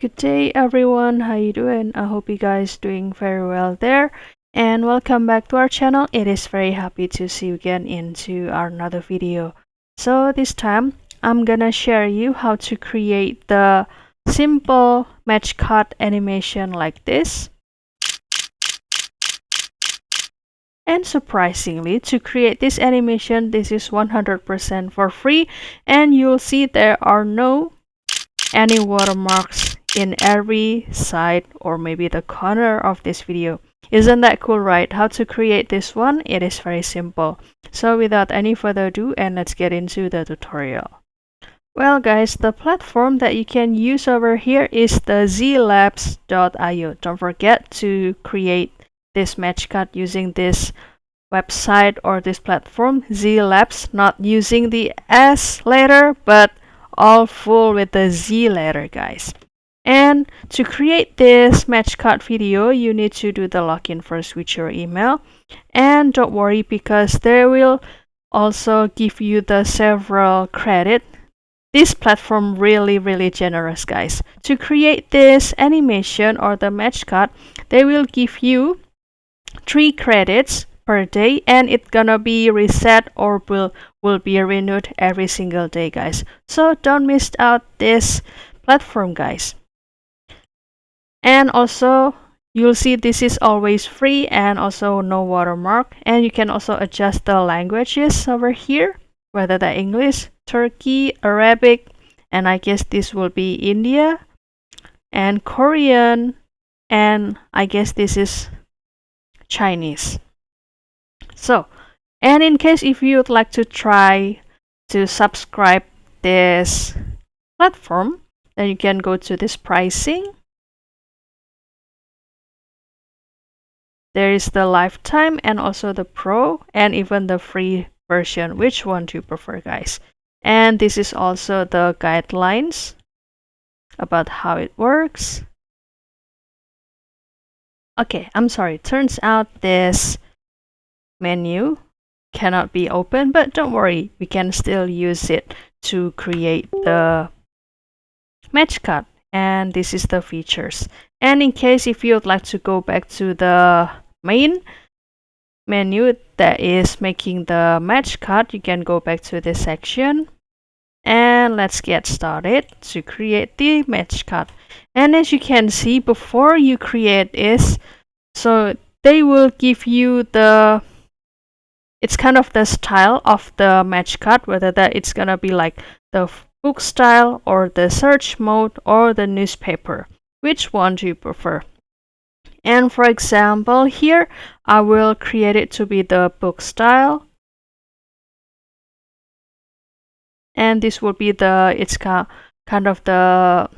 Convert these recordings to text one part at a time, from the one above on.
Good day everyone, how you doing? I hope you guys doing very well there, and welcome back to our channel. It is very happy to see you again into our another video. So this time I'm gonna share you how to create the simple match cut animation like this. And surprisingly, to create this animation, this is 100% for free, and you'll see there are no any watermarks in every side or maybe the corner of this video. Isn't that cool, right? How to create this one? It is very simple. So without any further ado, and let's get into the tutorial. Well guys, the platform that you can use over here is the ZLABZ.io. Don't forget to create this match cut using this website or this platform, ZLABZ, not using the S letter, but all full with the Z letter, guys. And to create this match cut video, you need to do the login first with your email. And don't worry, because they will also give you the several credit. This platform really generous, guys. To create this animation or the match cut, they will give you 3 credits per day, and it's gonna be reset or will be renewed every single day, guys. So don't miss out this platform, guys. And also you'll see this is always free and also no watermark, and you can also adjust the languages over here, whether the English, Turkey, Arabic, and I guess this will be India and Korean, and I guess this is Chinese. So, and in case if you would like to try to subscribe this platform, then you can go to this pricing. There is the lifetime and also the pro and even the free version. Which one do you prefer, guys? And this is also the guidelines about how it works. Okay, I'm sorry. Turns out this menu cannot be opened, but don't worry, we can still use it to create the match cut. And this is the features. And in case if you would like to go back to the main menu that is making the match cut, you can go back to this section. And let's get started to create the match cut. And as you can see, before you create this, so they will give you the, it's kind of the style of the match cut, whether that it's gonna be like the book style or the search mode or the newspaper. Which one do you prefer? And for example, here I will create it to be the book style. And this will be the, it's kind of the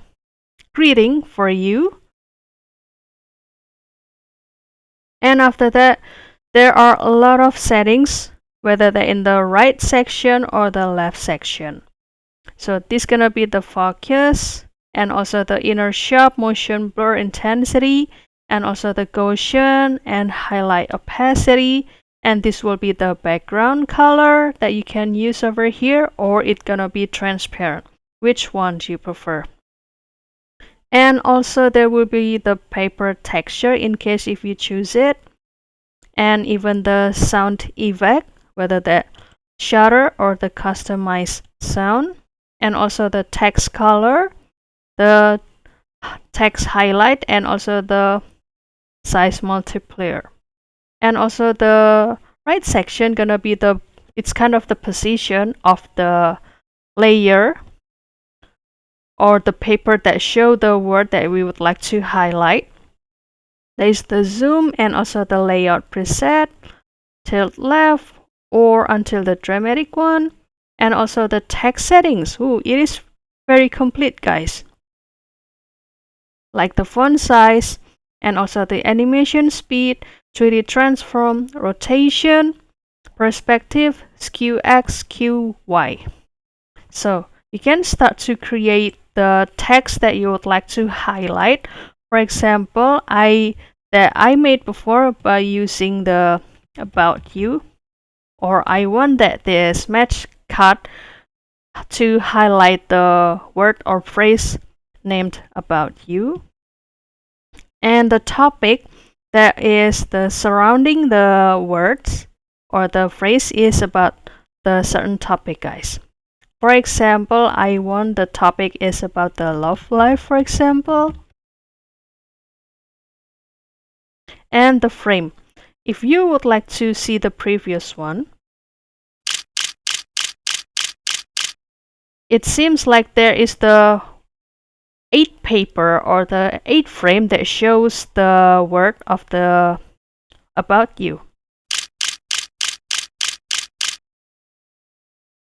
greeting for you. And after that, there are a lot of settings, whether they're in the right section or the left section. So this is gonna be the focus and also the inner sharp, motion, blur, intensity, and also the Gaussian and highlight opacity. And this will be the background color that you can use over here, or it's gonna be transparent. Which one do you prefer? And also there will be the paper texture in case if you choose it, and even the sound effect, whether the shutter or the customized sound, and also the text color, the text highlight, and also the size multiplier. And also the right section gonna be the, it's kind of the position of the layer or the paper that show the word that we would like to highlight. There is the zoom and also the layout preset, tilt left or until the dramatic one, and also the text settings. Ooh, it is very complete, guys. Like the font size and also the animation speed, 3D transform, rotation, perspective, skew X, skew Y. So you can start to create the text that you would like to highlight. For example, I made before by using the about you, or I want that this match cut to highlight the word or phrase named About You. And the topic that is the surrounding the words or the phrase is about the certain topic, guys. For example, I want the topic is about the love life, for example. And the frame. If you would like to see the previous one, it seems like there is the 8 paper or the 8 frame that shows the word of the About You.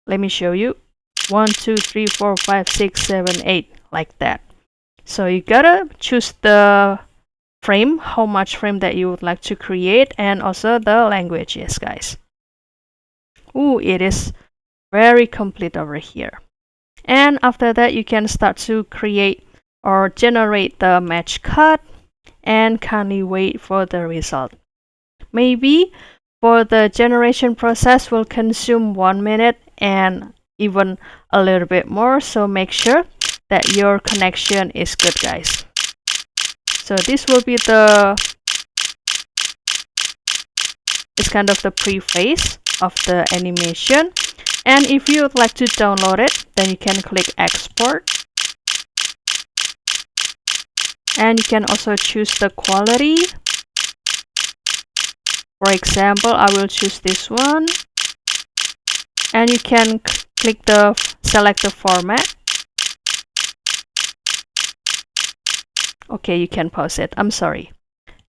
Let me show you. 1, 2, 3, 4, 5, 6, 7, 8, like that. So you gotta choose the frame, how much frame that you would like to create, and also the languages, guys. Ooh, it is very complete over here. And after that, you can start to create or generate the match cut and kindly wait for the result. Maybe for the generation process will consume 1 minute and even a little bit more, so make sure that your connection is good, guys. So this will be it's kind of the preface of the animation. And if you would like to download it, then you can click export. And you can also choose the quality. For example, I will choose this one. And you can select the format. Okay, you can pause it. I'm sorry.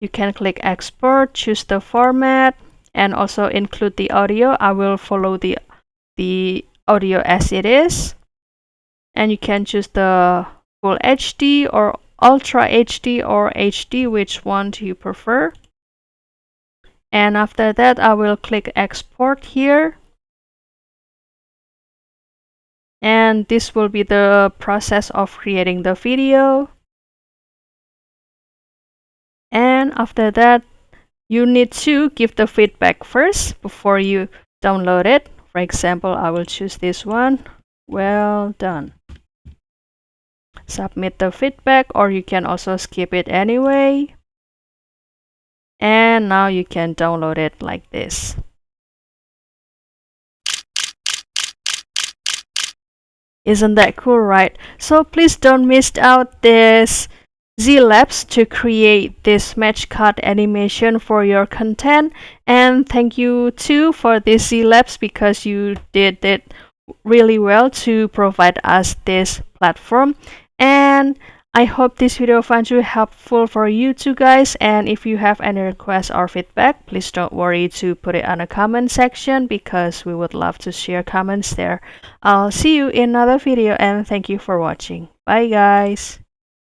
You can click export, choose the format, and also include the audio. I will follow the audio as it is. And you can choose the full HD or Ultra HD or HD, which one do you prefer? And after that, I will click export here. And this will be the process of creating the video. And after that, you need to give the feedback first before you download it. For example, I will choose this one. Well done. Submit the feedback, or you can also skip it anyway. And now you can download it like this. Isn't that cool, right? So please don't miss out this ZLABZ to create this match cut animation for your content. And thank you too for this ZLABZ, because you did it really well to provide us this platform. And I hope this video found you helpful for you too, guys. And if you have any requests or feedback, please don't worry to put it on the comment section, because we would love to share comments there. I'll see you in another video, and thank you for watching. Bye, guys.